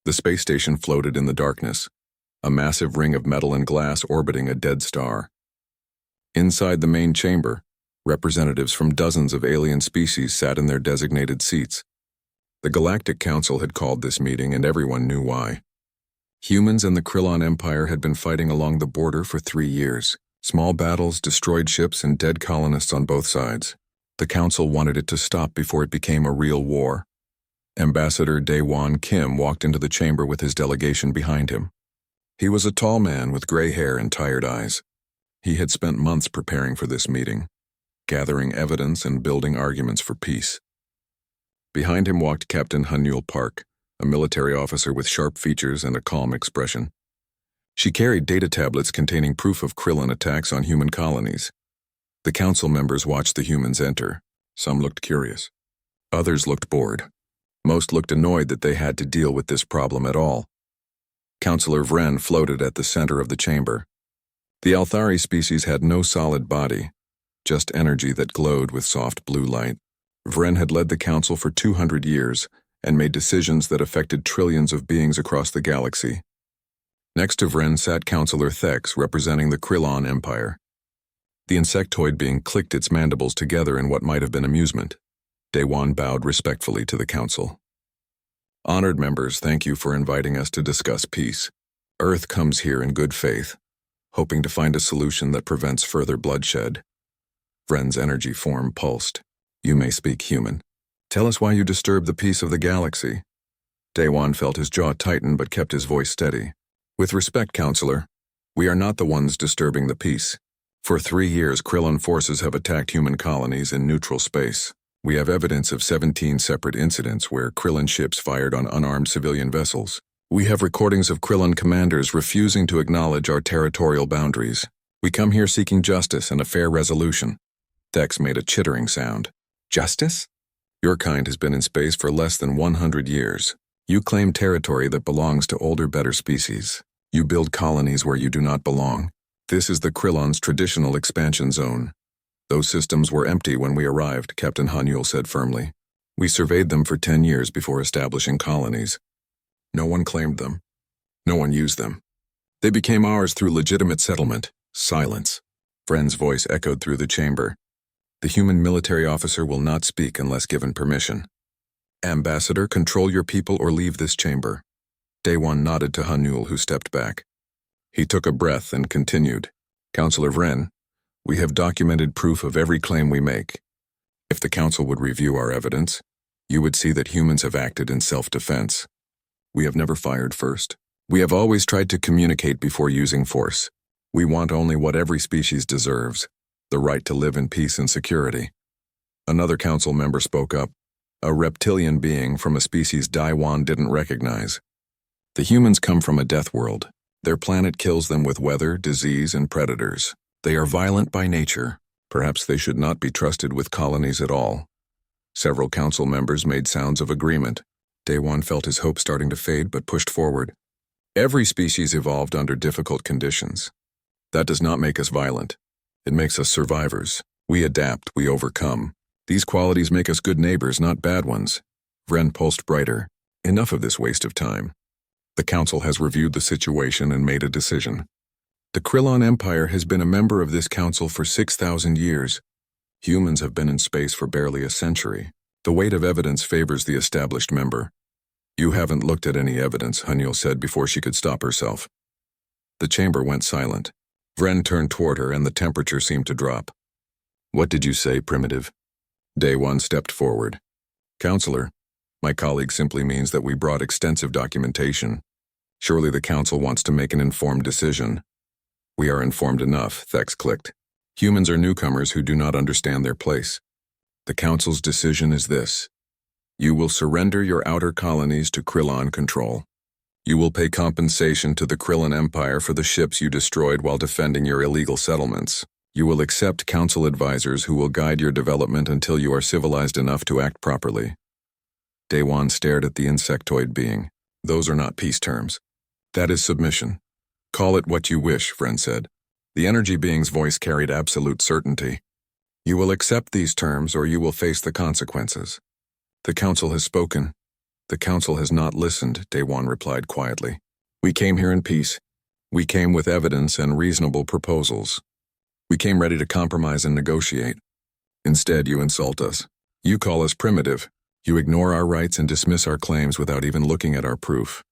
The space station floated in the darkness, a massive ring of metal and glass orbiting a dead star. Inside the main chamber, representatives from dozens of alien species sat in their designated seats. The Galactic Council had called this meeting, and everyone knew why. Humans and the Krillon Empire had been fighting along the border for 3 years. Small battles, destroyed ships, and dead colonists on both sides. The Council wanted it to stop before it became a real war. Ambassador Daewon Kim walked into the chamber with his delegation behind him. He was a tall man with gray hair and tired eyes. He had spent months preparing for this meeting, gathering evidence and building arguments for peace. Behind him walked Captain Hanul Park, a military officer with sharp features and a calm expression. She carried data tablets containing proof of Krillon attacks on human colonies. The council members watched the humans enter. Some looked curious. Others looked bored. Most looked annoyed that they had to deal with this problem at all. Councillor Vren floated at the center of the chamber. The Althari species had no solid body, just energy that glowed with soft blue light. Vren had led the council for 200 years and made decisions that affected trillions of beings across the galaxy. Next to Vren sat Councillor Thex, representing the Krillon Empire. The insectoid being clicked its mandibles together in what might have been amusement. Daewon bowed respectfully to the council. Honored members, thank you for inviting us to discuss peace. Earth comes here in good faith, hoping to find a solution that prevents further bloodshed. Vren's energy form pulsed. You may speak human. Tell us why you disturbed the peace of the galaxy. Daewon felt his jaw tighten but kept his voice steady. With respect, Counselor, we are not the ones disturbing the peace. For 3 years, Krillon forces have attacked human colonies in neutral space. We have evidence of 17 separate incidents where Krillon ships fired on unarmed civilian vessels. We have recordings of Krillon commanders refusing to acknowledge our territorial boundaries. We come here seeking justice and a fair resolution. Thex made a chittering sound. Justice? Your kind has been in space for less than 100 years. You claim territory that belongs to older, better species. You build colonies where you do not belong. This is the Krillon's traditional expansion zone. Those systems were empty when we arrived, Captain Hanul said firmly. We surveyed them for 10 years before establishing colonies. No one claimed them. No one used them. They became ours through legitimate settlement. Silence. Vren's voice echoed through the chamber. The human military officer will not speak unless given permission. Ambassador, control your people or leave this chamber. Daewon nodded to Hanul, who stepped back. He took a breath and continued. Councillor Vren, we have documented proof of every claim we make. If the council would review our evidence, you would see that humans have acted in self-defense. We have never fired first. We have always tried to communicate before using force. We want only what every species deserves, the right to live in peace and security. Another council member spoke up, a reptilian being from a species Daewon didn't recognize. The humans come from a death world. Their planet kills them with weather, disease, and predators. They are violent by nature. Perhaps they should not be trusted with colonies at all. Several council members made sounds of agreement. Daewon felt his hope starting to fade but pushed forward. Every species evolved under difficult conditions. That does not make us violent. It makes us survivors. We adapt, we overcome. These qualities make us good neighbors, not bad ones. Vren pulsed brighter. Enough of this waste of time. The council has reviewed the situation and made a decision. The Krillon Empire has been a member of this council for 6,000 years. Humans have been in space for barely a century. The weight of evidence favors the established member. You haven't looked at any evidence, Hanul said before she could stop herself. The chamber went silent. Vren turned toward her and the temperature seemed to drop. What did you say, Primitive? Daewon stepped forward. Counselor, my colleague simply means that we brought extensive documentation. Surely the council wants to make an informed decision. We are informed enough, Thex clicked. Humans are newcomers who do not understand their place. The council's decision is this. You will surrender your outer colonies to Krillon control. You will pay compensation to the Krillon Empire for the ships you destroyed while defending your illegal settlements. You will accept council advisors who will guide your development until you are civilized enough to act properly. Daewon stared at the insectoid being. Those are not peace terms. That is submission. Call it what you wish, Vren said. The energy being's voice carried absolute certainty. You will accept these terms or you will face the consequences. The council has spoken. The council has not listened, Daewon replied quietly. We came here in peace. We came with evidence and reasonable proposals. We came ready to compromise and negotiate. Instead, you insult us. You call us primitive. You ignore our rights and dismiss our claims without even looking at our proof.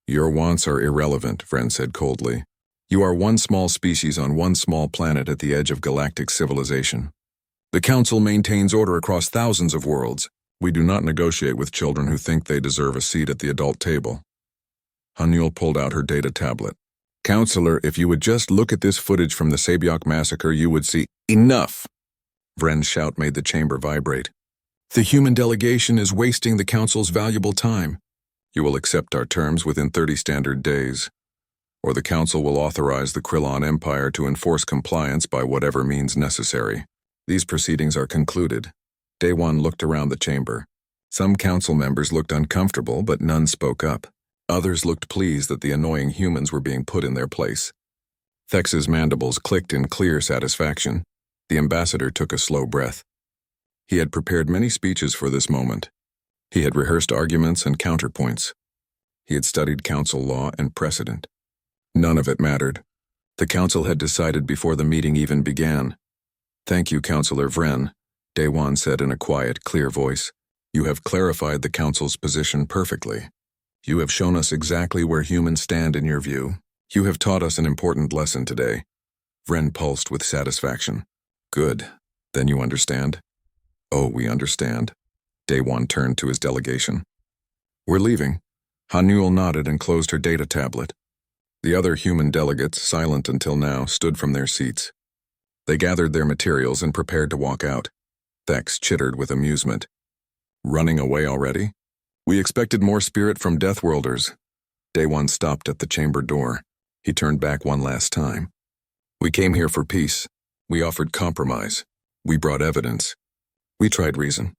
Your wants are irrelevant, Vren said coldly. You are one small species on one small planet at the edge of galactic civilization. The Council maintains order across thousands of worlds. We do not negotiate with children who think they deserve a seat at the adult table. Hanul pulled out her data tablet. Counselor, if you would just look at this footage from the Sabyok massacre, you would see— Enough! Vren's shout made the chamber vibrate. The human delegation is wasting the Council's valuable time. You will accept our terms within 30 standard days, or the Council will authorize the Krillon Empire to enforce compliance by whatever means necessary. These proceedings are concluded. Daewon looked around the chamber. Some council members looked uncomfortable, but none spoke up. Others looked pleased that the annoying humans were being put in their place. Thex's mandibles clicked in clear satisfaction. The ambassador took a slow breath. He had prepared many speeches for this moment. He had rehearsed arguments and counterpoints. He had studied council law and precedent. None of it mattered. The council had decided before the meeting even began. Thank you, Councillor Vren, Daewon said in a quiet, clear voice. You have clarified the council's position perfectly. You have shown us exactly where humans stand in your view. You have taught us an important lesson today. Vren pulsed with satisfaction. Good. Then you understand? Oh, we understand. Daewon turned to his delegation. We're leaving. Hanul nodded and closed her data tablet. The other human delegates, silent until now, stood from their seats. They gathered their materials and prepared to walk out. Thex chittered with amusement. Running away already? We expected more spirit from Deathworlders. Daewon stopped at the chamber door. He turned back one last time. We came here for peace. We offered compromise. We brought evidence. We tried reason.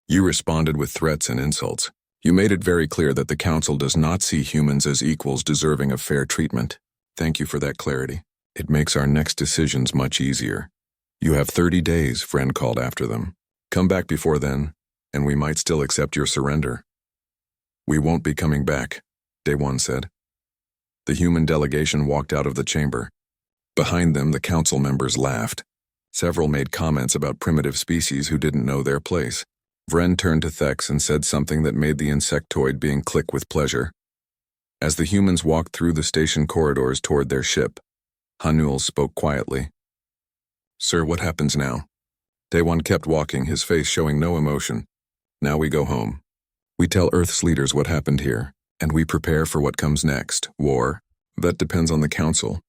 You responded with threats and insults. You made it very clear that the Council does not see humans as equals deserving of fair treatment. Thank you for that clarity. It makes our next decisions much easier. You have 30 days, Vren called after them. Come back before then, and we might still accept your surrender. We won't be coming back, Daewon said. The human delegation walked out of the chamber. Behind them, the council members laughed. Several made comments about primitive species who didn't know their place. Vren turned to Thex and said something that made the insectoid being click with pleasure. As the humans walked through the station corridors toward their ship, Hanul spoke quietly. Sir, what happens now? Daewon kept walking, his face showing no emotion. Now we go home. We tell Earth's leaders what happened here, and we prepare for what comes next, war. That depends on the Council.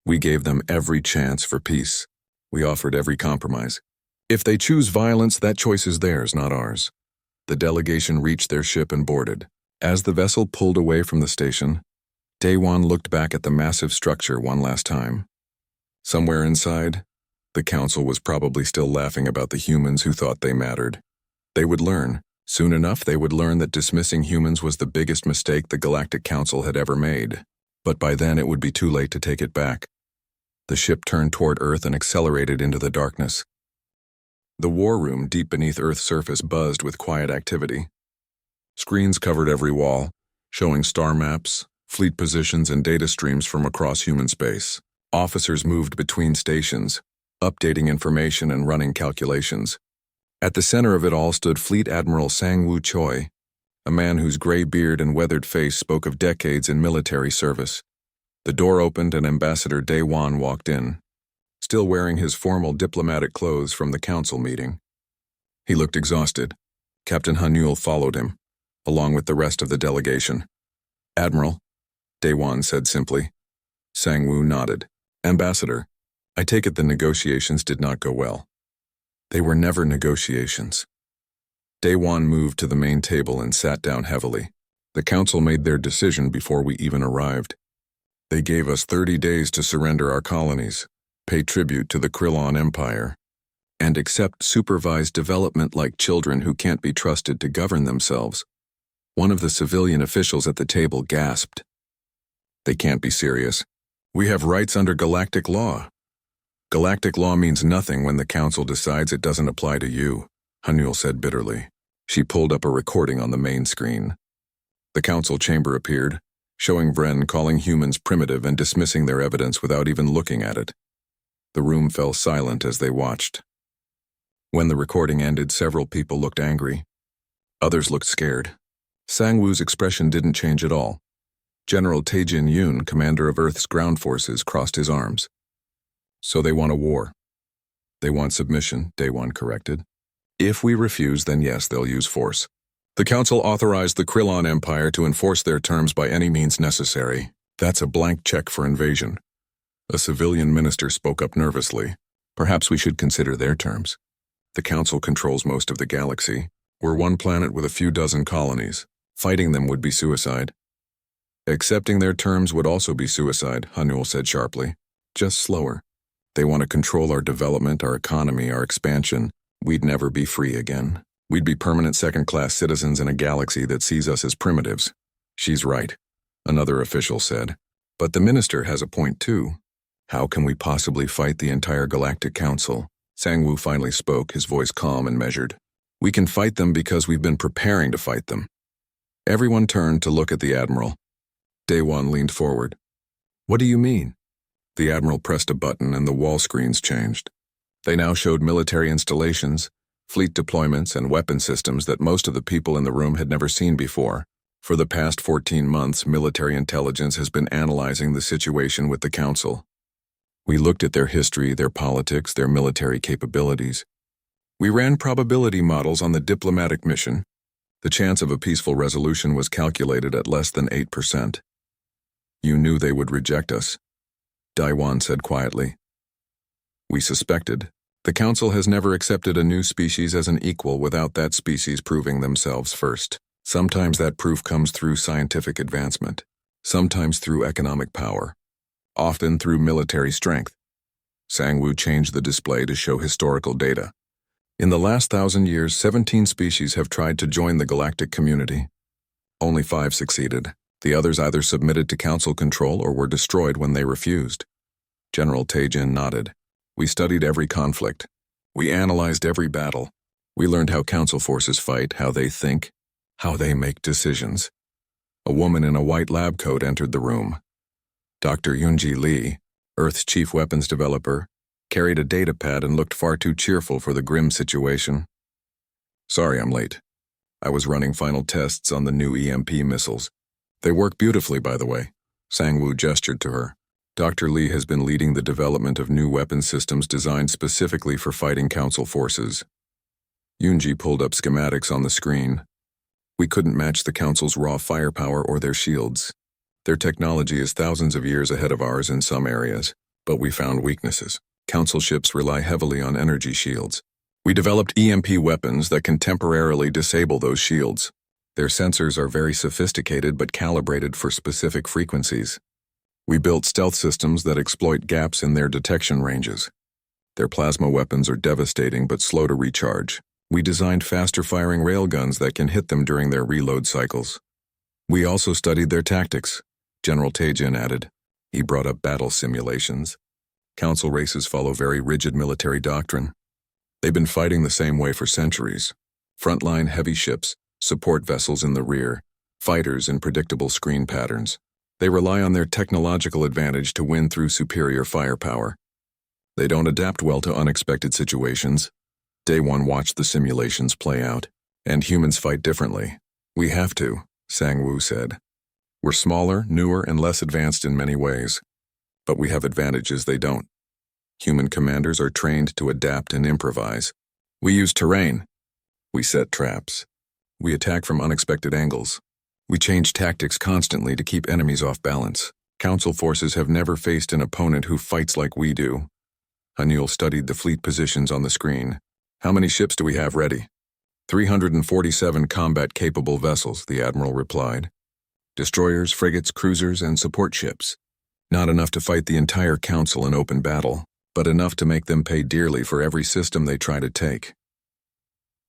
We gave them every chance for peace. We offered every compromise. If they choose violence, that choice is theirs, not ours. The delegation reached their ship and boarded. As the vessel pulled away from the station, Daewon looked back at the massive structure one last time. Somewhere inside, the Council was probably still laughing about the humans who thought they mattered. They would learn. Soon enough, they would learn that dismissing humans was the biggest mistake the Galactic Council had ever made. But by then it would be too late to take it back. The ship turned toward Earth and accelerated into the darkness. The war room deep beneath Earth's surface buzzed with quiet activity. Screens covered every wall, showing star maps, fleet positions, and data streams from across human space. Officers moved between stations, updating information and running calculations. At the center of it all stood Fleet Admiral Sang-Woo Choi, a man whose gray beard and weathered face spoke of decades in military service. The door opened and Ambassador Daewon walked in, still wearing his formal diplomatic clothes from the council meeting. He looked exhausted. Captain Hanul followed him, along with the rest of the delegation. Admiral, Daewon said simply. Sang-Woo nodded. Ambassador, I take it the negotiations did not go well. They were never negotiations. Daewon moved to the main table and sat down heavily. The council made their decision before we even arrived. They gave us 30 days to surrender our colonies, pay tribute to the Krillon Empire, and accept supervised development like children who can't be trusted to govern themselves. One of the civilian officials at the table gasped. They can't be serious. We have rights under galactic law. Galactic law means nothing when the council decides it doesn't apply to you, Hanul said bitterly. She pulled up a recording on the main screen. The council chamber appeared, showing Vren calling humans primitive and dismissing their evidence without even looking at it. The room fell silent as they watched. When the recording ended, several people looked angry. Others looked scared. Sang-woo's expression didn't change at all. General Taejin Yoon, commander of Earth's ground forces, crossed his arms. So they want a war. They want submission, Daewon corrected. If we refuse, then yes, they'll use force. The council authorized the Krillon Empire to enforce their terms by any means necessary. That's a blank check for invasion. A civilian minister spoke up nervously. Perhaps we should consider their terms. The council controls most of the galaxy. We're one planet with a few dozen colonies. Fighting them would be suicide. Accepting their terms would also be suicide, Hanul said sharply. Just slower. They want to control our development, our economy, our expansion. We'd never be free again. We'd be permanent second-class citizens in a galaxy that sees us as primitives. She's right, another official said. But the minister has a point too. How can we possibly fight the entire Galactic Council? Sang-woo finally spoke, his voice calm and measured. We can fight them because we've been preparing to fight them. Everyone turned to look at the Admiral. Daewon leaned forward. What do you mean? The Admiral pressed a button and the wall screens changed. They now showed military installations, fleet deployments, and weapon systems that most of the people in the room had never seen before. For the past 14 months, military intelligence has been analyzing the situation with the Council. We looked at their history, their politics, their military capabilities. We ran probability models on the diplomatic mission. The chance of a peaceful resolution was calculated at less than 8%. You knew they would reject us, Daewon said quietly. We suspected. The Council has never accepted a new species as an equal without that species proving themselves first. Sometimes that proof comes through scientific advancement, sometimes through economic power, often through military strength. Sang-woo changed the display to show historical data. In the last 1,000 years, 17 species have tried to join the galactic community. Only 5 succeeded. The others either submitted to Council control or were destroyed when they refused. General Taejin nodded. We studied every conflict. We analyzed every battle. We learned how Council forces fight, how they think, how they make decisions. A woman in a white lab coat entered the room. Dr. Yoonji Lee, Earth's chief weapons developer, carried a data pad and looked far too cheerful for the grim situation. Sorry I'm late. I was running final tests on the new EMP missiles. They work beautifully, by the way. Sang-woo gestured to her. Dr. Lee has been leading the development of new weapon systems designed specifically for fighting Council forces. Yoonji pulled up schematics on the screen. We couldn't match the Council's raw firepower or their shields. Their technology is thousands of years ahead of ours in some areas, but we found weaknesses. Council ships rely heavily on energy shields. We developed EMP weapons that can temporarily disable those shields. Their sensors are very sophisticated but calibrated for specific frequencies. We built stealth systems that exploit gaps in their detection ranges. Their plasma weapons are devastating but slow to recharge. We designed faster-firing railguns that can hit them during their reload cycles. We also studied their tactics, General Taejin added. He brought up battle simulations. Council races follow very rigid military doctrine. They've been fighting the same way for centuries. Frontline heavy ships, support vessels in the rear, fighters in predictable screen patterns. They rely on their technological advantage to win through superior firepower. They don't adapt well to unexpected situations. Daewon watched the simulations play out, and humans fight differently. We have to, Sang-woo said. We're smaller, newer, and less advanced in many ways, but we have advantages they don't. Human commanders are trained to adapt and improvise. We use terrain. We set traps. We attack from unexpected angles. We change tactics constantly to keep enemies off balance. Council forces have never faced an opponent who fights like we do. Hanul studied the fleet positions on the screen. How many ships do we have ready? 347 combat-capable vessels, the Admiral replied. Destroyers, frigates, cruisers, and support ships. Not enough to fight the entire Council in open battle, but enough to make them pay dearly for every system they try to take.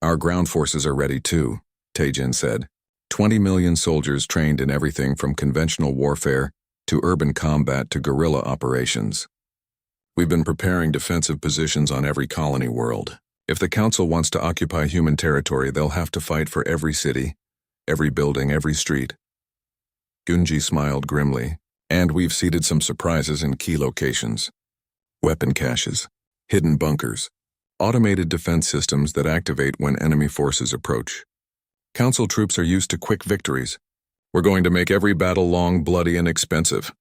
Our ground forces are ready too, Taejin said. 20 million soldiers trained in everything from conventional warfare to urban combat to guerrilla operations. We've been preparing defensive positions on every colony world. If the Council wants to occupy human territory, they'll have to fight for every city, every building, every street. Gunji smiled grimly. And we've seeded some surprises in key locations. Weapon caches, hidden bunkers, automated defense systems that activate when enemy forces approach. Council troops are used to quick victories. We're going to make every battle long, bloody, and expensive.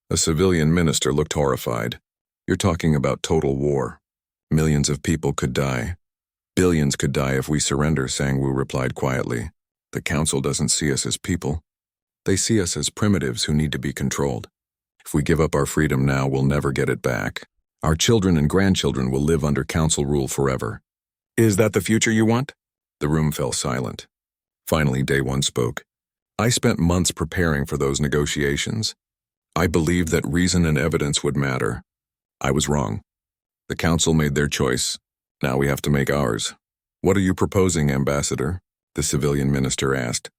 A civilian minister looked horrified. You're talking about total war. Millions of people could die. Billions could die if we surrender, Sangwoo replied quietly. The council doesn't see us as people. They see us as primitives who need to be controlled. If we give up our freedom now, we'll never get it back. Our children and grandchildren will live under council rule forever. Is that the future you want? The room fell silent. Finally, Day One spoke. I spent months preparing for those negotiations. I believed that reason and evidence would matter. I was wrong. The council made their choice. Now we have to make ours. What are you proposing, Ambassador? The civilian minister asked.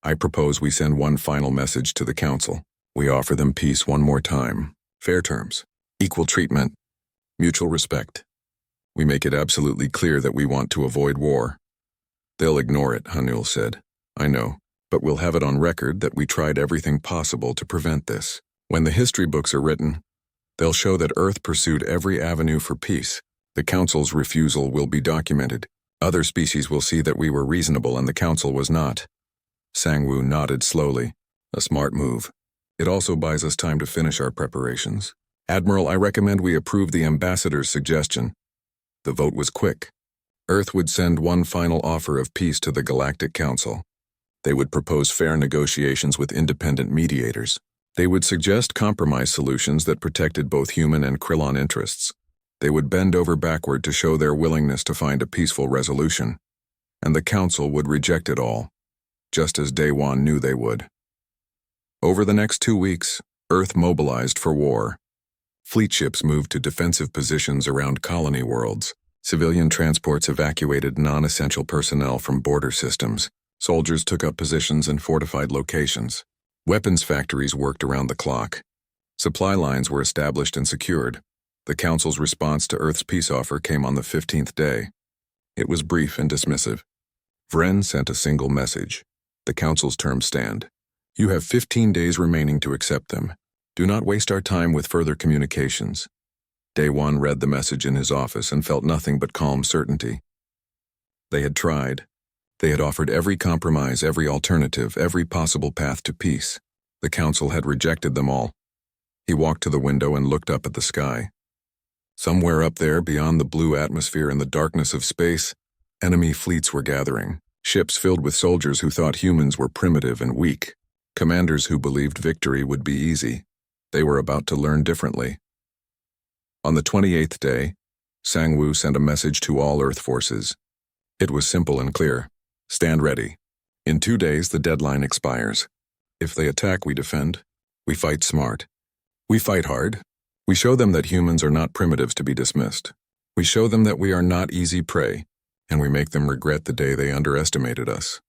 I propose we send one final message to the council. We offer them peace one more time. Fair terms. Equal treatment. Mutual respect. We make it absolutely clear that we want to avoid war. They'll ignore it, Hanul said. I know, but we'll have it on record that we tried everything possible to prevent this. When the history books are written, they'll show that Earth pursued every avenue for peace. The council's refusal will be documented. Other species will see that we were reasonable and the council was not. Sangwoo nodded slowly. A smart move. It also buys us time to finish our preparations. Admiral, I recommend we approve the ambassador's suggestion. The vote was quick. Earth would send one final offer of peace to the Galactic Council. They would propose fair negotiations with independent mediators. They would suggest compromise solutions that protected both human and Krillon interests. They would bend over backward to show their willingness to find a peaceful resolution. And the Council would reject it all, just as Day One knew they would. Over the next 2 weeks, Earth mobilized for war. Fleet ships moved to defensive positions around colony worlds. Civilian transports evacuated non-essential personnel from border systems. Soldiers took up positions in fortified locations. Weapons factories worked around the clock. Supply lines were established and secured. The Council's response to Earth's peace offer came on the 15th day. It was brief and dismissive. Vren sent a single message. The Council's terms stand. You have 15 days remaining to accept them. Do not waste our time with further communications. Day One read the message in his office and felt nothing but calm certainty. They had tried. They had offered every compromise, every alternative, every possible path to peace. The Council had rejected them all. He walked to the window and looked up at the sky. Somewhere up there, beyond the blue atmosphere and the darkness of space, enemy fleets were gathering. Ships filled with soldiers who thought humans were primitive and weak. Commanders who believed victory would be easy. They were about to learn differently. On the 28th day, Sangwoo sent a message to all Earth forces. It was simple and clear. Stand ready. In 2 days, the deadline expires. If they attack, we defend. We fight smart. We fight hard. We show them that humans are not primitives to be dismissed. We show them that we are not easy prey, and we make them regret the day they underestimated us.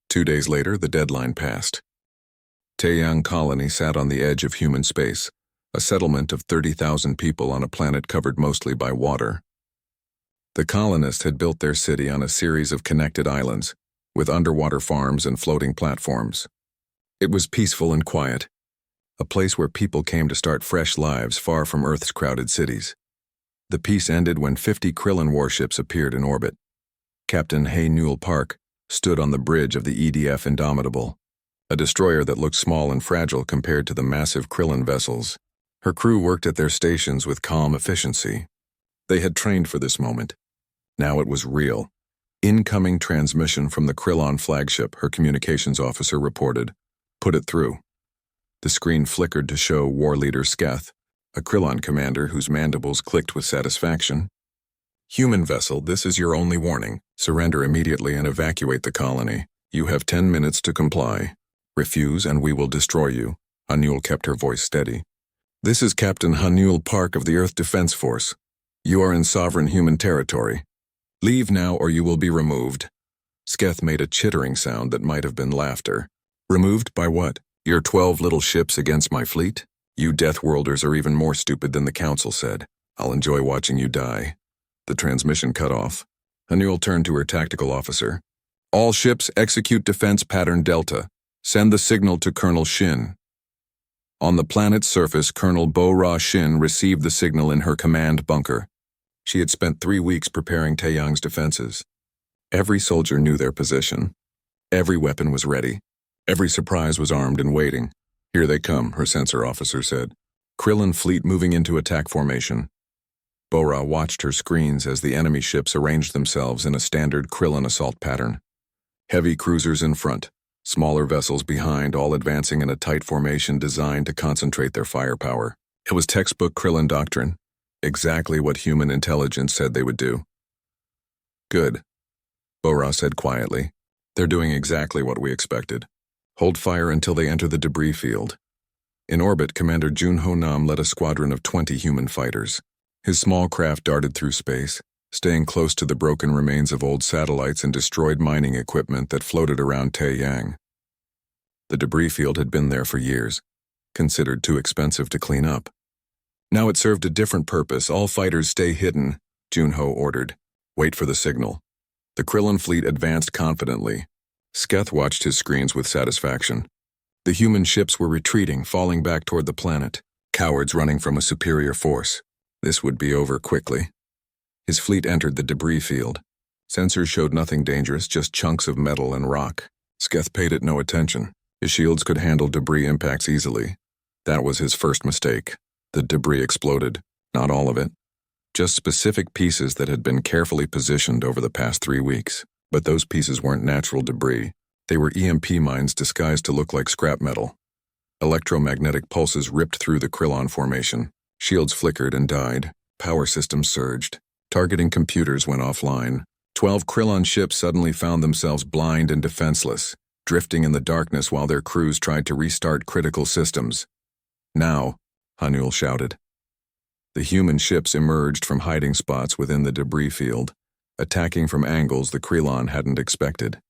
2 days later, the deadline passed. Taeyang Colony sat on the edge of human space, a settlement of 30,000 people on a planet covered mostly by water. The colonists had built their city on a series of connected islands, with underwater farms and floating platforms. It was peaceful and quiet, a place where people came to start fresh lives far from Earth's crowded cities. The peace ended when 50 Krillon warships appeared in orbit. Captain Hae-Newell Park stood on the bridge of the EDF Indomitable, a destroyer that looked small and fragile compared to the massive Krillon vessels. Her crew worked at their stations with calm efficiency. They had trained for this moment. Now it was real. Incoming transmission from the Krillon flagship, her communications officer reported. Put it through. The screen flickered to show War Leader Sketh, a Krillon commander whose mandibles clicked with satisfaction. Human vessel, this is your only warning. Surrender immediately and evacuate the colony. You have 10 minutes to comply. Refuse and we will destroy you. Hanul kept her voice steady. This is Captain Hae-Newell Park of the Earth Defense Force. You are in sovereign human territory. Leave now or you will be removed. Sketh made a chittering sound that might have been laughter. Removed by what? Your 12 little ships against my fleet? You Deathworlders are even more stupid than the Council said. I'll enjoy watching you die. The transmission cut off. Hanul turned to her tactical officer. All ships execute defense pattern Delta. Send the signal to Colonel Shin. On the planet's surface, Colonel Bo-Ra Shin received the signal in her command bunker. She had spent 3 weeks preparing Taeyang's defenses. Every soldier knew their position. Every weapon was ready. Every surprise was armed and waiting. "Here they come," her sensor officer said. Krillin fleet moving into attack formation. Bo-Ra watched her screens as the enemy ships arranged themselves in a standard Krillin assault pattern. Heavy cruisers in front, smaller vessels behind, all advancing in a tight formation designed to concentrate their firepower. It was textbook Krillin doctrine, exactly what human intelligence said they would do. "Good," Bo-Ra said quietly. "They're doing exactly what we expected. Hold fire until they enter the debris field." In orbit, Commander Junho Nam led a squadron of 20 human fighters. His small craft darted through space, staying close to the broken remains of old satellites and destroyed mining equipment that floated around Taeyang. The debris field had been there for years, considered too expensive to clean up. Now it served a different purpose. "All fighters stay hidden," Junho ordered. "Wait for the signal." The Krillin fleet advanced confidently. Sketh watched his screens with satisfaction. The human ships were retreating, falling back toward the planet, cowards running from a superior force. This would be over quickly. His fleet entered the debris field. Sensors showed nothing dangerous, just chunks of metal and rock. Sketh paid it no attention. His shields could handle debris impacts easily. That was his first mistake. The debris exploded. Not all of it. Just specific pieces that had been carefully positioned over the past 3 weeks. But those pieces weren't natural debris. They were EMP mines disguised to look like scrap metal. Electromagnetic pulses ripped through the Krillon formation. Shields flickered and died. Power systems surged. Targeting computers went offline. 12 Krillon ships suddenly found themselves blind and defenseless, drifting in the darkness while their crews tried to restart critical systems. "Now," Hanul shouted. The human ships emerged from hiding spots within the debris field, attacking from angles the Krillon hadn't expected.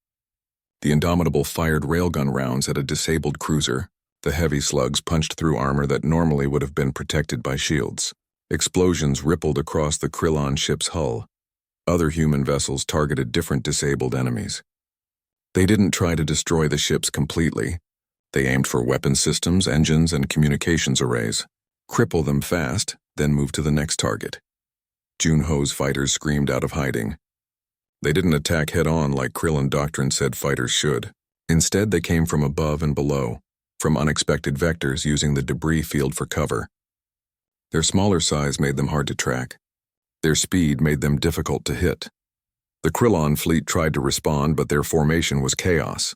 The Indomitable fired railgun rounds at a disabled cruiser. The heavy slugs punched through armor that normally would have been protected by shields. Explosions rippled across the Krillon ship's hull. Other human vessels targeted different disabled enemies. They didn't try to destroy the ships completely. They aimed for weapon systems, engines, and communications arrays. Cripple them fast, then move to the next target. Junho's fighters screamed out of hiding. They didn't attack head-on like Krillin doctrine said fighters should. Instead, they came from above and below, from unexpected vectors using the debris field for cover. Their smaller size made them hard to track. Their speed made them difficult to hit. The Krillon fleet tried to respond, but their formation was chaos.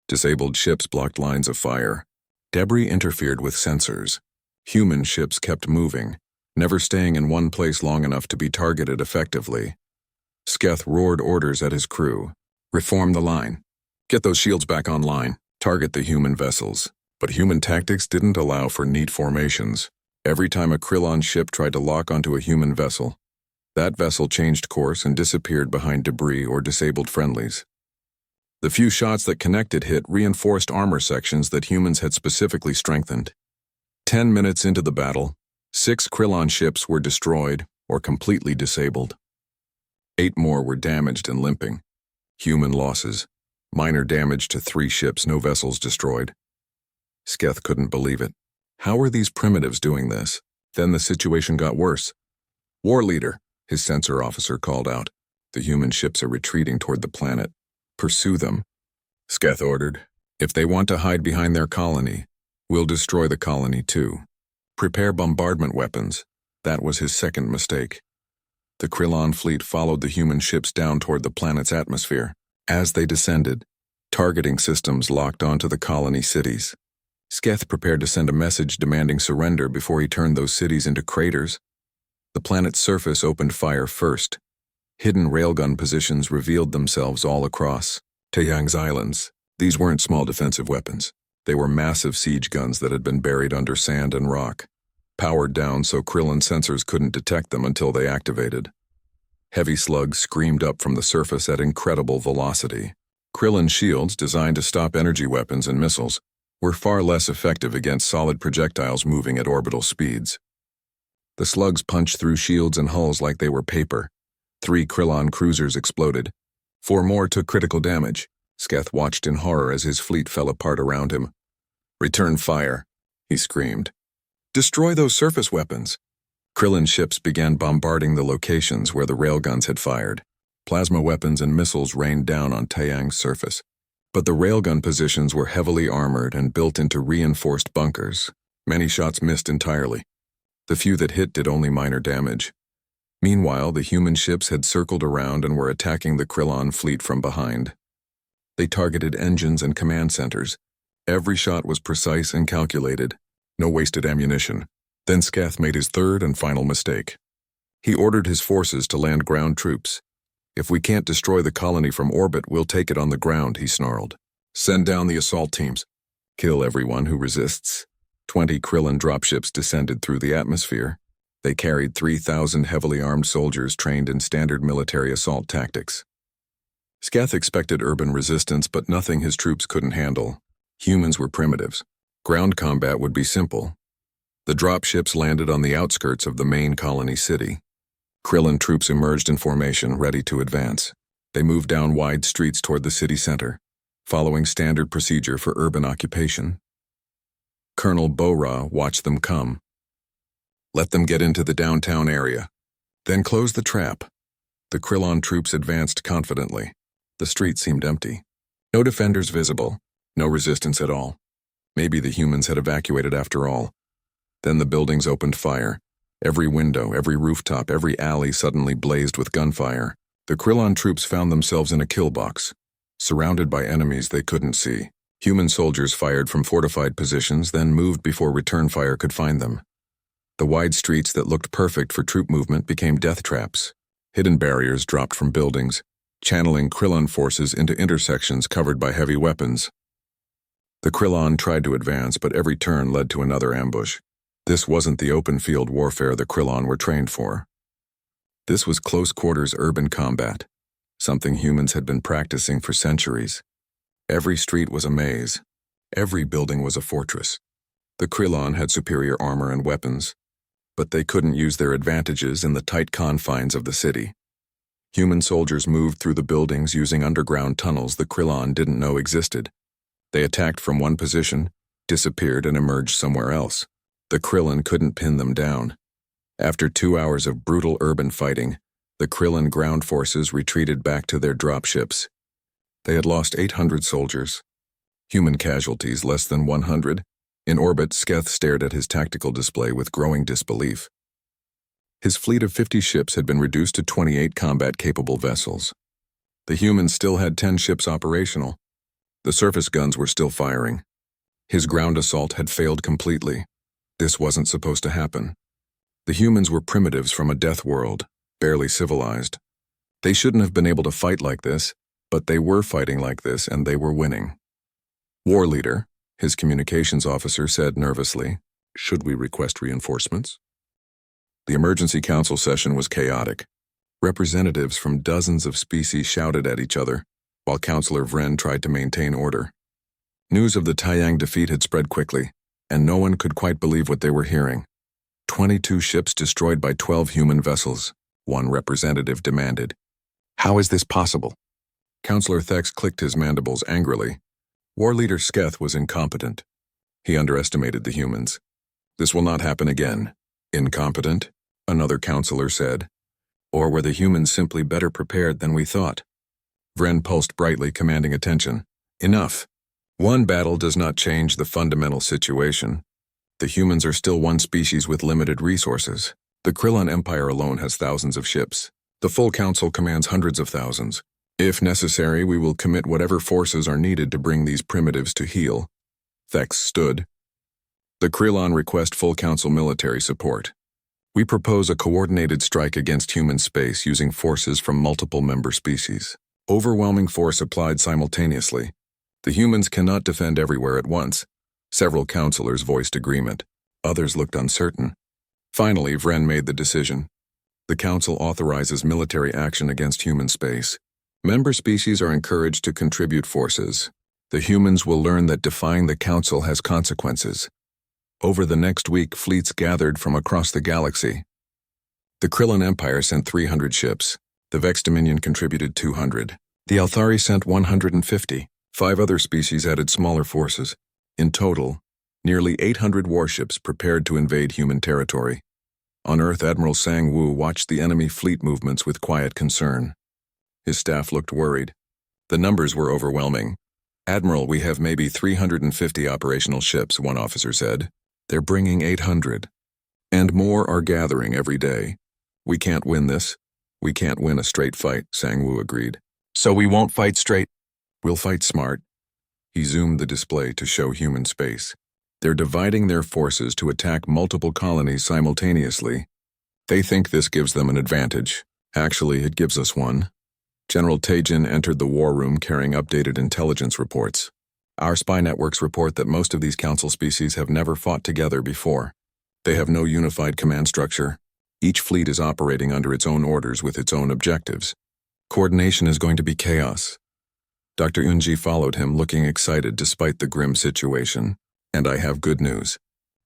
Disabled ships blocked lines of fire. Debris interfered with sensors. Human ships kept moving, never staying in one place long enough to be targeted effectively. Sketh roared orders at his crew. "Reform the line. Get those shields back online. Target the human vessels." But human tactics didn't allow for neat formations. Every time a Krillon ship tried to lock onto a human vessel, that vessel changed course and disappeared behind debris or disabled friendlies. The few shots that connected hit reinforced armor sections that humans had specifically strengthened. 10 minutes into the battle, 6 Krillon ships were destroyed or completely disabled. 8 more were damaged and limping. Human losses. Minor damage to 3 ships, no vessels destroyed. Sketh couldn't believe it. How were these primitives doing this? Then the situation got worse. "War leader," his sensor officer called out. "The human ships are retreating toward the planet. Pursue them." Sketh ordered. "If they want to hide behind their colony, we'll destroy the colony too. Prepare bombardment weapons." That was his second mistake. The Krillon fleet followed the human ships down toward the planet's atmosphere. As they descended, targeting systems locked onto the colony cities. Sketh prepared to send a message demanding surrender before he turned those cities into craters. The planet's surface opened fire first. Hidden railgun positions revealed themselves all across Taeyang's islands. These weren't small defensive weapons. They were massive siege guns that had been buried under sand and rock, powered down so Krillin sensors couldn't detect them until they activated. Heavy slugs screamed up from the surface at incredible velocity. Krillin shields, designed to stop energy weapons and missiles, were far less effective against solid projectiles moving at orbital speeds. The slugs punched through shields and hulls like they were paper. 3 Krillon cruisers exploded. 4 more took critical damage. Sketh watched in horror as his fleet fell apart around him. "Return fire." he screamed. "Destroy those surface weapons!" Krillin ships began bombarding the locations where the railguns had fired. Plasma weapons and missiles rained down on Taeyang's surface. But the railgun positions were heavily armored and built into reinforced bunkers. Many shots missed entirely. The few that hit did only minor damage. Meanwhile, the human ships had circled around and were attacking the Krillon fleet from behind. They targeted engines and command centers. Every shot was precise and calculated. No wasted ammunition. Then Sketh made his third and final mistake. He ordered his forces to land ground troops. "If we can't destroy the colony from orbit, we'll take it on the ground," he snarled. "Send down the assault teams. Kill everyone who resists." 20 Krillin dropships descended through the atmosphere. They carried 3,000 heavily armed soldiers trained in standard military assault tactics. Sketh expected urban resistance, but nothing his troops couldn't handle. Humans were primitives. Ground combat would be simple. The dropships landed on the outskirts of the main colony city. Krillin troops emerged in formation, ready to advance. They moved down wide streets toward the city center, following standard procedure for urban occupation. Colonel Bo-Ra watched them come. "Let them get into the downtown area. Then close the trap." The Krillon troops advanced confidently. The street seemed empty. No defenders visible, no resistance at all. Maybe the humans had evacuated after all. Then the buildings opened fire. Every window, every rooftop, every alley suddenly blazed with gunfire. The Krillon troops found themselves in a kill box, surrounded by enemies they couldn't see. Human soldiers fired from fortified positions, then moved before return fire could find them. The wide streets that looked perfect for troop movement became death traps. Hidden barriers dropped from buildings, channeling Krillon forces into intersections covered by heavy weapons. The Krillon tried to advance, but every turn led to another ambush. This wasn't the open field warfare the Krillon were trained for. This was close-quarters urban combat, something humans had been practicing for centuries. Every street was a maze. Every building was a fortress. The Krillon had superior armor and weapons, but they couldn't use their advantages in the tight confines of the city. Human soldiers moved through the buildings using underground tunnels the Krillon didn't know existed. They attacked from one position, disappeared, and emerged somewhere else. The Krillon couldn't pin them down. After 2 hours of brutal urban fighting, the Krillon ground forces retreated back to their dropships. They had lost 800 soldiers. Human casualties less than 100. In orbit, Sketh stared at his tactical display with growing disbelief. His fleet of 50 ships had been reduced to 28 combat-capable vessels. The humans still had 10 ships operational. The surface guns were still firing. His ground assault had failed completely. This wasn't supposed to happen. The humans were primitives from a death world, barely civilized. They shouldn't have been able to fight like this, but they were fighting like this, and they were winning. "War leader," his communications officer said nervously, "should we request reinforcements?" The emergency council session was chaotic. Representatives from dozens of species shouted at each other, while Councillor Vren tried to maintain order. News of the Taeyang defeat had spread quickly, and no one could quite believe what they were hearing. 22 ships destroyed by 12 human vessels, one representative demanded. "How is this possible?" Councillor Thex clicked his mandibles angrily. War leader Sketh was incompetent. He underestimated the humans. "This will not happen again." "Incompetent?" another councillor said. "Or were the humans simply better prepared than we thought?" Vren pulsed brightly, commanding attention. "Enough. One battle does not change the fundamental situation. The humans are still one species with limited resources. The Krillon Empire alone has thousands of ships. The full council commands hundreds of thousands. If necessary, we will commit whatever forces are needed to bring these primitives to heel." Thex stood. "The Krillon request full council military support. We propose a coordinated strike against human space using forces from multiple member species. Overwhelming force applied simultaneously. The humans cannot defend everywhere at once." Several councillors voiced agreement. Others looked uncertain. Finally, Vren made the decision. The council authorizes military action against human space. Member species are encouraged to contribute forces. The humans will learn that defying the council has consequences. Over the next week, fleets gathered from across the galaxy. The Krillon Empire sent 300 ships. The Vex Dominion contributed 200. The Althari sent 150. 5 other species added smaller forces. In total, Nearly 800 warships prepared to invade human territory. On Earth, Admiral Sang-woo watched the enemy fleet movements with quiet concern. His staff looked worried. The numbers were overwhelming. "Admiral, we have maybe 350 operational ships," one officer said. "They're bringing 800. And more are gathering every day. We can't win this. We can't win a straight fight," Sang-woo agreed. "So we won't fight straight? We'll fight smart." He zoomed the display to show human space. They're dividing their forces to attack multiple colonies simultaneously. They think this gives them an advantage. Actually, it gives us one. General Taejin entered the war room carrying updated intelligence reports. "Our spy networks report that most of these council species have never fought together before. They have no unified command structure. Each fleet is operating under its own orders with its own objectives. Coordination is going to be chaos." Dr. Eunji followed him, looking excited despite the grim situation. "And I have good news.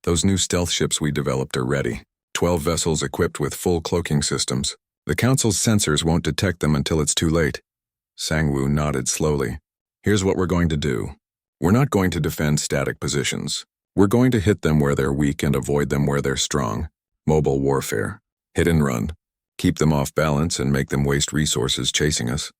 Those new stealth ships we developed are ready. 12 vessels equipped with full cloaking systems. The Council's sensors won't detect them until it's too late." Sang-woo nodded slowly. "Here's what we're going to do. We're not going to defend static positions. We're going to hit them where they're weak and avoid them where they're strong. Mobile warfare. Hit and run. Keep them off balance and make them waste resources chasing us."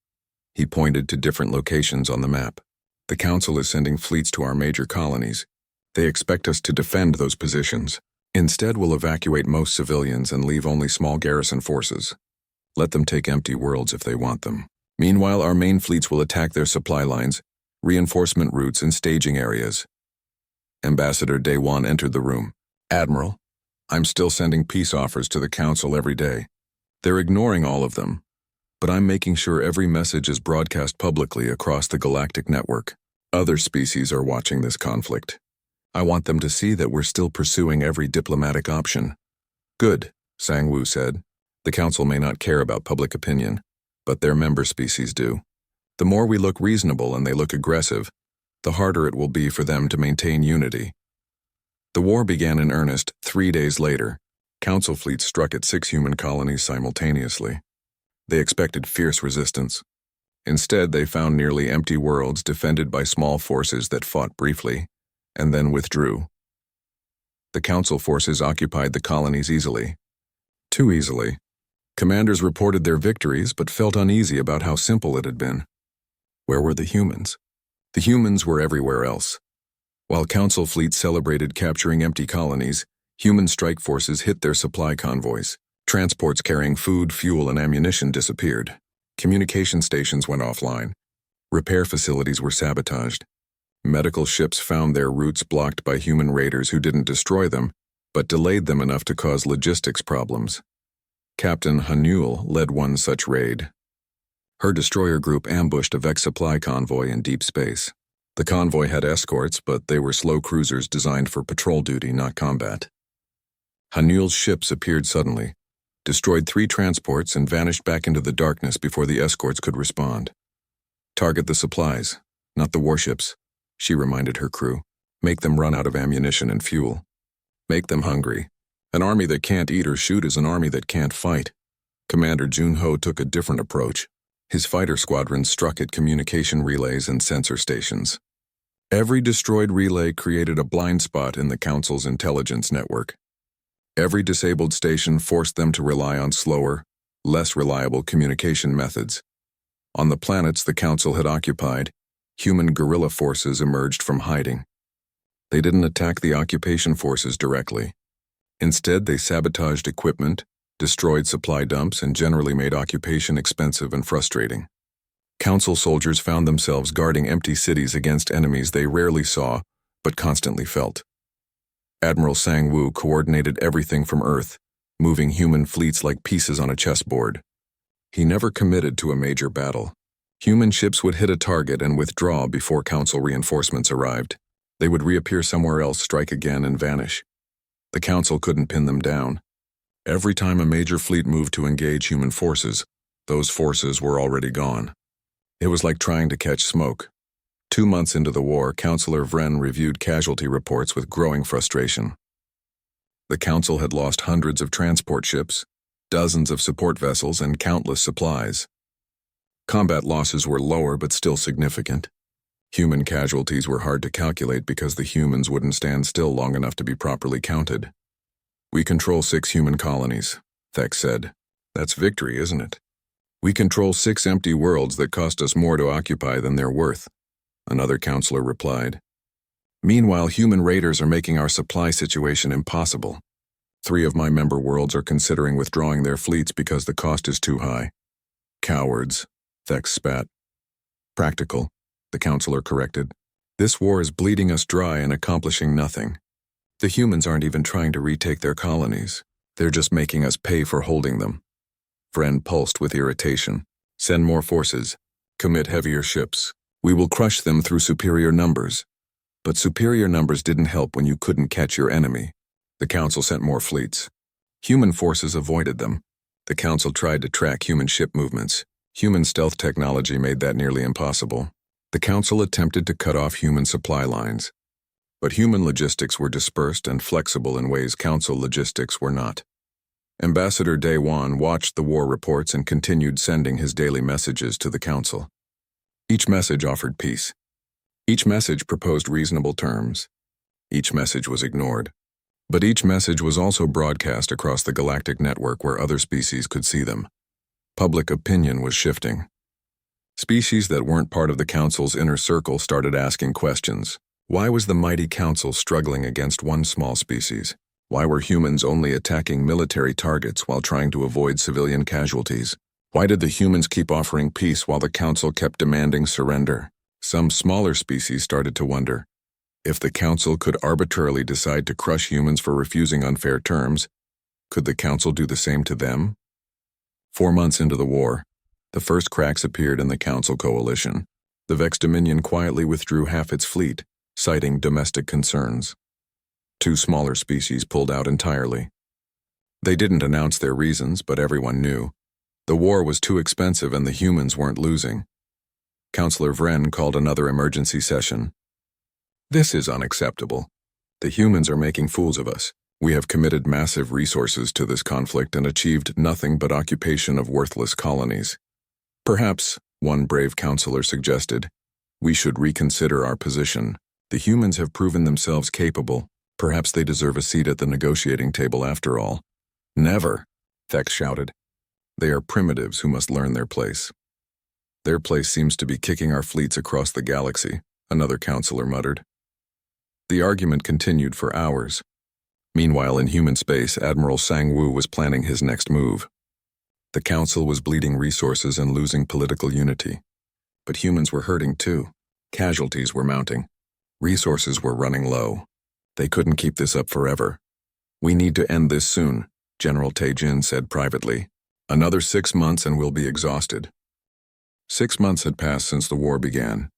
He pointed to different locations on the map. "The Council is sending fleets to our major colonies. They expect us to defend those positions. Instead, we'll evacuate most civilians and leave only small garrison forces. Let them take empty worlds if they want them. Meanwhile, our main fleets will attack their supply lines, reinforcement routes, and staging areas." Ambassador Daewon entered the room. "Admiral, I'm still sending peace offers to the Council every day. They're ignoring all of them, but I'm making sure every message is broadcast publicly across the galactic network. Other species are watching this conflict. I want them to see that we're still pursuing every diplomatic option." "Good," Sang-woo said. "The Council may not care about public opinion, but their member species do. The more we look reasonable and they look aggressive, the harder it will be for them to maintain unity." The war began in earnest 3 days later. Council fleets struck at 6 human colonies simultaneously. They expected fierce resistance. Instead, they found nearly empty worlds defended by small forces that fought briefly and then withdrew. The Council forces occupied the colonies easily. Too easily. Commanders reported their victories but felt uneasy about how simple it had been. Where were the humans? The humans were everywhere else. While Council fleets celebrated capturing empty colonies, human strike forces hit their supply convoys. Transports carrying food, fuel, and ammunition disappeared. Communication stations went offline. Repair facilities were sabotaged. Medical ships found their routes blocked by human raiders who didn't destroy them, but delayed them enough to cause logistics problems. Captain Hanul led one such raid. Her destroyer group ambushed a Vex supply convoy in deep space. The convoy had escorts, but they were slow cruisers designed for patrol duty, not combat. Hanul's ships appeared suddenly, destroyed 3 transports, and vanished back into the darkness before the escorts could respond. "Target the supplies, not the warships," she reminded her crew. "Make them run out of ammunition and fuel. Make them hungry. An army that can't eat or shoot is an army that can't fight." Commander Junho took a different approach. His fighter squadrons struck at communication relays and sensor stations. Every destroyed relay created a blind spot in the Council's intelligence network. Every disabled station forced them to rely on slower, less reliable communication methods. On the planets the Council had occupied, human guerrilla forces emerged from hiding. They didn't attack the occupation forces directly. Instead, they sabotaged equipment, destroyed supply dumps, and generally made occupation expensive and frustrating. Council soldiers found themselves guarding empty cities against enemies they rarely saw, but constantly felt. Admiral Sang-woo coordinated everything from Earth, moving human fleets like pieces on a chessboard. He never committed to a major battle. Human ships would hit a target and withdraw before Council reinforcements arrived. They would reappear somewhere else, strike again, and vanish. The Council couldn't pin them down. Every time a major fleet moved to engage human forces, those forces were already gone. It was like trying to catch smoke. 2 months into the war, Councillor Vren reviewed casualty reports with growing frustration. The Council had lost hundreds of transport ships, dozens of support vessels, and countless supplies. Combat losses were lower but still significant. Human casualties were hard to calculate because the humans wouldn't stand still long enough to be properly counted. "We control 6 human colonies," Thex said. "That's victory, isn't it? We control 6 empty worlds that cost us more to occupy than they're worth," another counselor replied. "Meanwhile, human raiders are making our supply situation impossible. 3 of my member worlds are considering withdrawing their fleets because the cost is too high." "Cowards," Thex spat. "Practical," the counselor corrected. "This war is bleeding us dry and accomplishing nothing. The humans aren't even trying to retake their colonies. They're just making us pay for holding them." Vren pulsed with irritation. "Send more forces. Commit heavier ships. We will crush them through superior numbers." But superior numbers didn't help when you couldn't catch your enemy. The Council sent more fleets. Human forces avoided them. The Council tried to track human ship movements. Human stealth technology made that nearly impossible. The Council attempted to cut off human supply lines. But human logistics were dispersed and flexible in ways Council logistics were not. Ambassador Daewon watched the war reports and continued sending his daily messages to the Council. Each message offered peace. Each message proposed reasonable terms. Each message was ignored. But each message was also broadcast across the galactic network where other species could see them. Public opinion was shifting. Species that weren't part of the Council's inner circle started asking questions. Why was the mighty Council struggling against one small species? Why were humans only attacking military targets while trying to avoid civilian casualties? Why did the humans keep offering peace while the Council kept demanding surrender? Some smaller species started to wonder. If the Council could arbitrarily decide to crush humans for refusing unfair terms, could the Council do the same to them? 4 months into the war, the first cracks appeared in the Council coalition. The Vex Dominion quietly withdrew half its fleet, citing domestic concerns. 2 smaller species pulled out entirely. They didn't announce their reasons, but everyone knew. The war was too expensive and the humans weren't losing. Counselor Vren called another emergency session. "This is unacceptable. The humans are making fools of us. We have committed massive resources to this conflict and achieved nothing but occupation of worthless colonies. Perhaps," one brave counselor suggested, "we should reconsider our position. The humans have proven themselves capable. Perhaps they deserve a seat at the negotiating table after all." "Never," Thex shouted. "They are primitives who must learn their place." "Their place seems to be kicking our fleets across the galaxy," another counselor muttered. The argument continued for hours. Meanwhile, in human space, Admiral Sang-Woo was planning his next move. The Council was bleeding resources and losing political unity. But humans were hurting too. Casualties were mounting. Resources were running low. They couldn't keep this up forever. "We need to end this soon," General Tae-jin said privately. "Another 6 months and we'll be exhausted." 6 months had passed since the war began.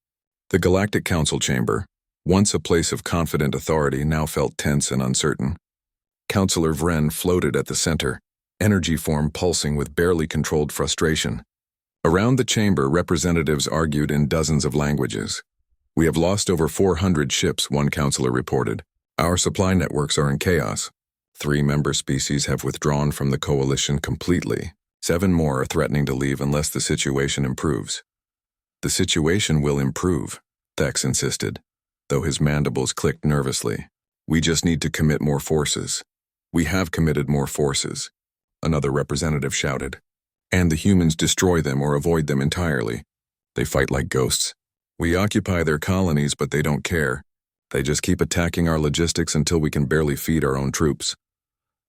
The Galactic Council chamber, once a place of confident authority, now felt tense and uncertain. Counselor Vren floated at the center, energy form pulsing with barely controlled frustration. Around the chamber, representatives argued in dozens of languages. "We have lost over 400 ships," one counselor reported. "Our supply networks are in chaos. 3 member species have withdrawn from the coalition completely. 7 more are threatening to leave unless the situation improves." "The situation will improve," Thex insisted, though his mandibles clicked nervously. "We just need to commit more forces." "We have committed more forces," another representative shouted. "And the humans destroy them or avoid them entirely. They fight like ghosts. We occupy their colonies, but they don't care. They just keep attacking our logistics until we can barely feed our own troops."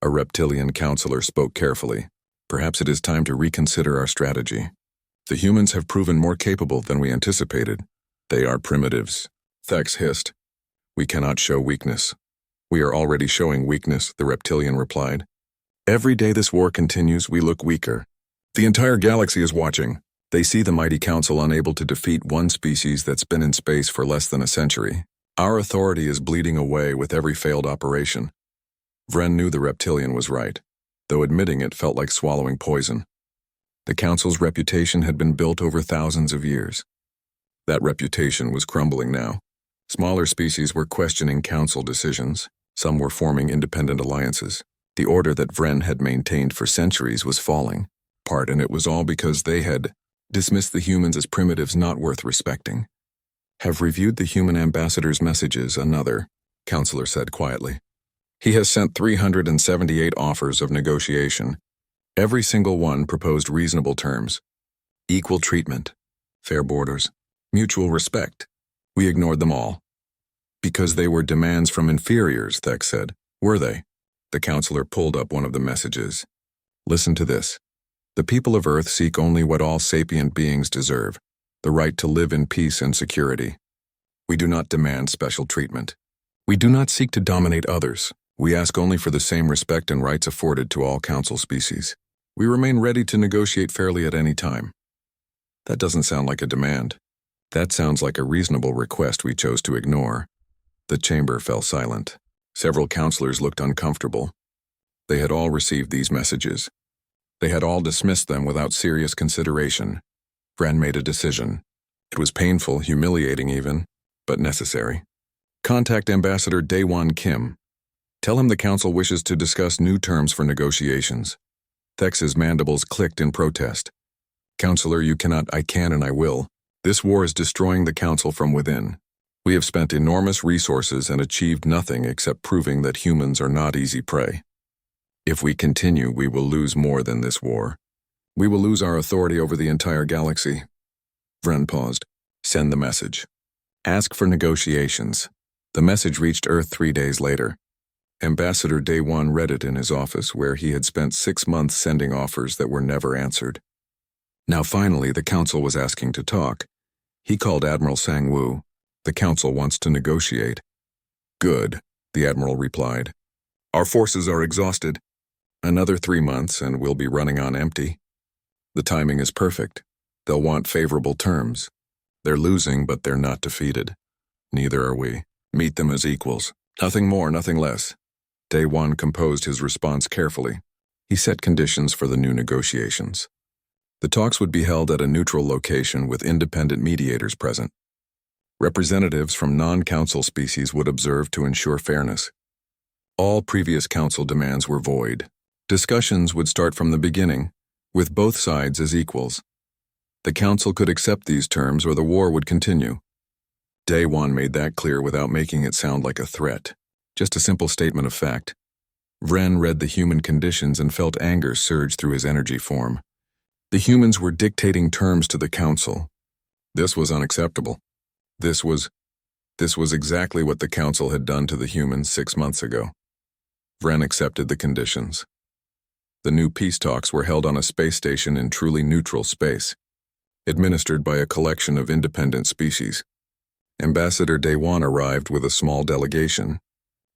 A reptilian counselor spoke carefully. "Perhaps it is time to reconsider our strategy. The humans have proven more capable than we anticipated." "They are primitives," Thex hissed. "We cannot show weakness." "We are already showing weakness," the reptilian replied. "Every day this war continues, we look weaker. The entire galaxy is watching. They see the mighty council unable to defeat one species that's been in space for less than a century. Our authority is bleeding away with every failed operation." Vren knew the reptilian was right, though admitting it felt like swallowing poison. The council's reputation had been built over thousands of years. That reputation was crumbling now. Smaller species were questioning council decisions. Some were forming independent alliances. The order that Vren had maintained for centuries was falling. And it was all because they had dismissed the humans as primitives not worth respecting. Have reviewed the human ambassador's messages, another, Counselor said quietly. He has sent 378 offers of negotiation. Every single one proposed reasonable terms. Equal treatment, fair borders, mutual respect. We ignored them all. Because they were demands from inferiors, Thex said. Were they? The counselor pulled up one of the messages. Listen to this. The people of Earth seek only what all sapient beings deserve, the right to live in peace and security. We do not demand special treatment. We do not seek to dominate others. We ask only for the same respect and rights afforded to all council species. We remain ready to negotiate fairly at any time. That doesn't sound like a demand. That sounds like a reasonable request we chose to ignore. The chamber fell silent. Several counselors looked uncomfortable. They had all received these messages. They had all dismissed them without serious consideration. Vren made a decision. It was painful, humiliating even, but necessary. Contact Ambassador Daewon Kim. Tell him the council wishes to discuss new terms for negotiations. Thex's mandibles clicked in protest. Counselor, you cannot. I can and I will. This war is destroying the council from within. We have spent enormous resources and achieved nothing except proving that humans are not easy prey. If we continue, we will lose more than this war. We will lose our authority over the entire galaxy. Vren paused. Send the message. Ask for negotiations. The message reached Earth 3 days later. Ambassador Daewon read it in his office, where he had spent 6 months sending offers that were never answered. Now finally, the council was asking to talk. He called Admiral Sang-woo. The council wants to negotiate. Good, the admiral replied. Our forces are exhausted. Another 3 months and we'll be running on empty. The timing is perfect. They'll want favorable terms. They're losing, but they're not defeated. Neither are we. Meet them as equals. Nothing more, nothing less. Daewon composed his response carefully. He set conditions for the new negotiations. The talks would be held at a neutral location with independent mediators present. Representatives from non-council species would observe to ensure fairness. All previous council demands were void. Discussions would start from the beginning, with both sides as equals. The council could accept these terms or the war would continue. Daewon made that clear without making it sound like a threat, just a simple statement of fact. Vren read the human conditions and felt anger surge through his energy form. The humans were dictating terms to the council. This was unacceptable. This was exactly what the council had done to the humans 6 months ago. Vren accepted the conditions. The new peace talks were held on a space station in truly neutral space, administered by a collection of independent species. Ambassador Daewon arrived with a small delegation.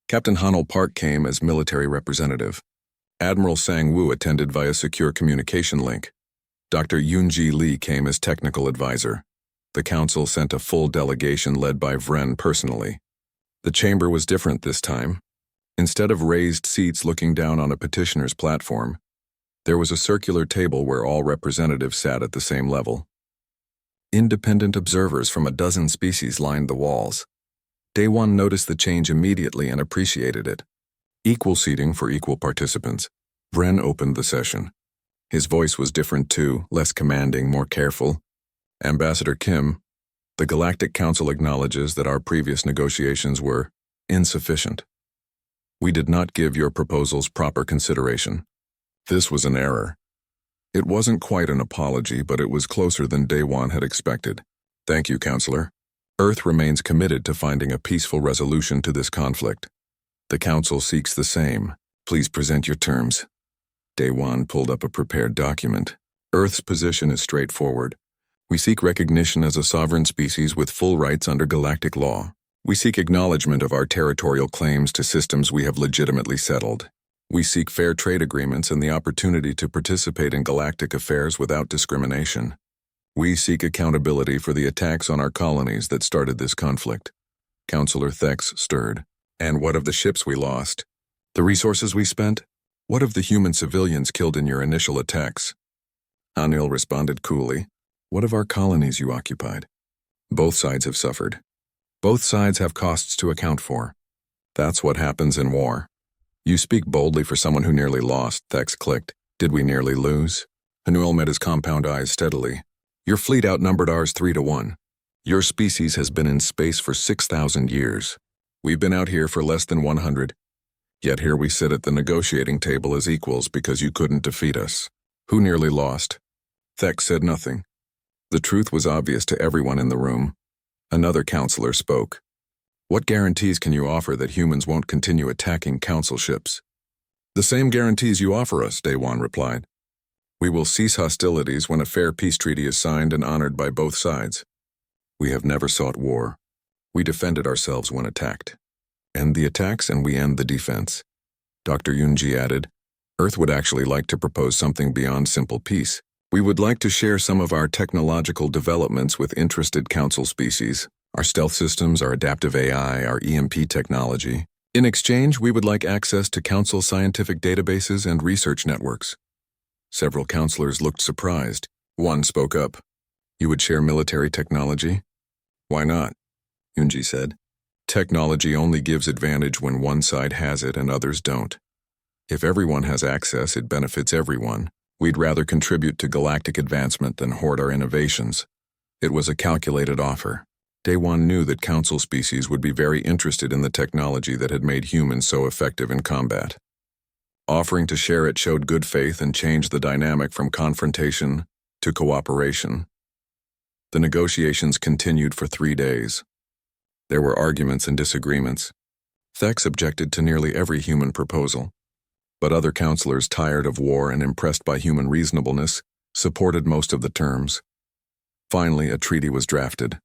Captain Hanul Park came as military representative. Admiral Sang-woo attended via secure communication link. Dr. Yoonji Lee came as technical advisor. The council sent a full delegation led by Vren personally. The chamber was different this time. Instead of raised seats looking down on a petitioner's platform, there was a circular table where all representatives sat at the same level. Independent observers from a dozen species lined the walls. Daewon noticed the change immediately and appreciated it. Equal seating for equal participants. Vren opened the session. His voice was different too, less commanding, more careful. Ambassador Kim, the Galactic Council acknowledges that our previous negotiations were insufficient. We did not give your proposals proper consideration. This was an error. It wasn't quite an apology, but it was closer than Daewon had expected. Thank you, Counselor. Earth remains committed to finding a peaceful resolution to this conflict. The Council seeks the same. Please present your terms. Daewon pulled up a prepared document. Earth's position is straightforward. We seek recognition as a sovereign species with full rights under galactic law. We seek acknowledgement of our territorial claims to systems we have legitimately settled. We seek fair trade agreements and the opportunity to participate in galactic affairs without discrimination. We seek accountability for the attacks on our colonies that started this conflict. Counselor Thex stirred. And what of the ships we lost? The resources we spent? What of the human civilians killed in your initial attacks? Anil responded coolly. What of our colonies you occupied? Both sides have suffered. Both sides have costs to account for. That's what happens in war. You speak boldly for someone who nearly lost, Thex clicked. Did we nearly lose? Hanuel met his compound eyes steadily. Your fleet outnumbered ours 3-1. Your species has been in space for 6,000 years. We've been out here for less than 100. Yet here we sit at the negotiating table as equals because you couldn't defeat us. Who nearly lost? Thek said nothing. The truth was obvious to everyone in the room. Another counselor spoke. What guarantees can you offer that humans won't continue attacking council ships? The same guarantees you offer us, Daewon replied. We will cease hostilities when a fair peace treaty is signed and honored by both sides. We have never sought war. We defended ourselves when attacked. End the attacks and we end the defense. Dr. Yunji added, Earth would actually like to propose something beyond simple peace. We would like to share some of our technological developments with interested council species, our stealth systems, our adaptive AI, our EMP technology. In exchange, we would like access to council scientific databases and research networks. Several counselors looked surprised. One spoke up. You would share military technology? Why not? Yunji said. Technology only gives advantage when one side has it and others don't. If everyone has access, it benefits everyone. We'd rather contribute to galactic advancement than hoard our innovations. It was a calculated offer. Daewon knew that council species would be very interested in the technology that had made humans so effective in combat. Offering to share it showed good faith and changed the dynamic from confrontation to cooperation. The negotiations continued for 3 days. There were arguments and disagreements. Thex objected to nearly every human proposal. But other counselors, tired of war and impressed by human reasonableness, supported most of the terms. Finally, a treaty was drafted.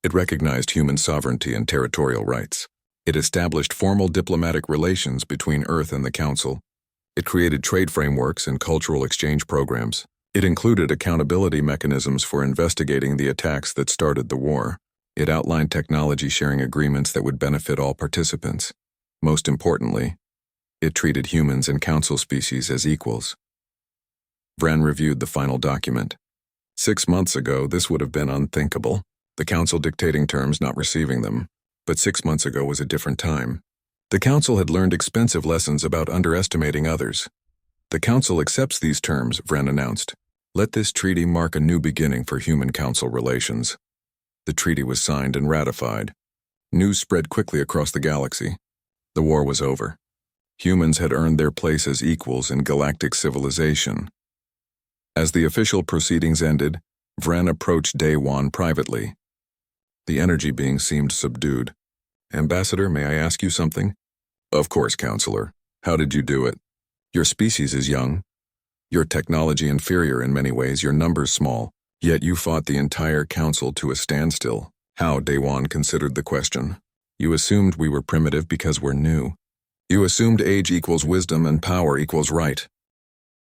It recognized human sovereignty and territorial rights. It established formal diplomatic relations between Earth and the Council. It created trade frameworks and cultural exchange programs. It included accountability mechanisms for investigating the attacks that started the war. It outlined technology sharing agreements that would benefit all participants. Most importantly, it treated humans and council species as equals. Vran reviewed the final document. 6 months ago, this would have been unthinkable, the council dictating terms, not receiving them. But 6 months ago was a different time. The council had learned expensive lessons about underestimating others. The council accepts these terms, Vran announced. Let this treaty mark a new beginning for human-council relations. The treaty was signed and ratified. News spread quickly across the galaxy. The war was over. Humans had earned their place as equals in galactic civilization. As the official proceedings ended, Vran approached Daewon privately. The energy being seemed subdued. Ambassador, may I ask you something? Of course, Counselor. How did you do it? Your species is young. Your technology inferior in many ways, your numbers small. Yet you fought the entire council to a standstill. How? Daewon considered the question. You assumed we were primitive because we're new. You assumed age equals wisdom and power equals right.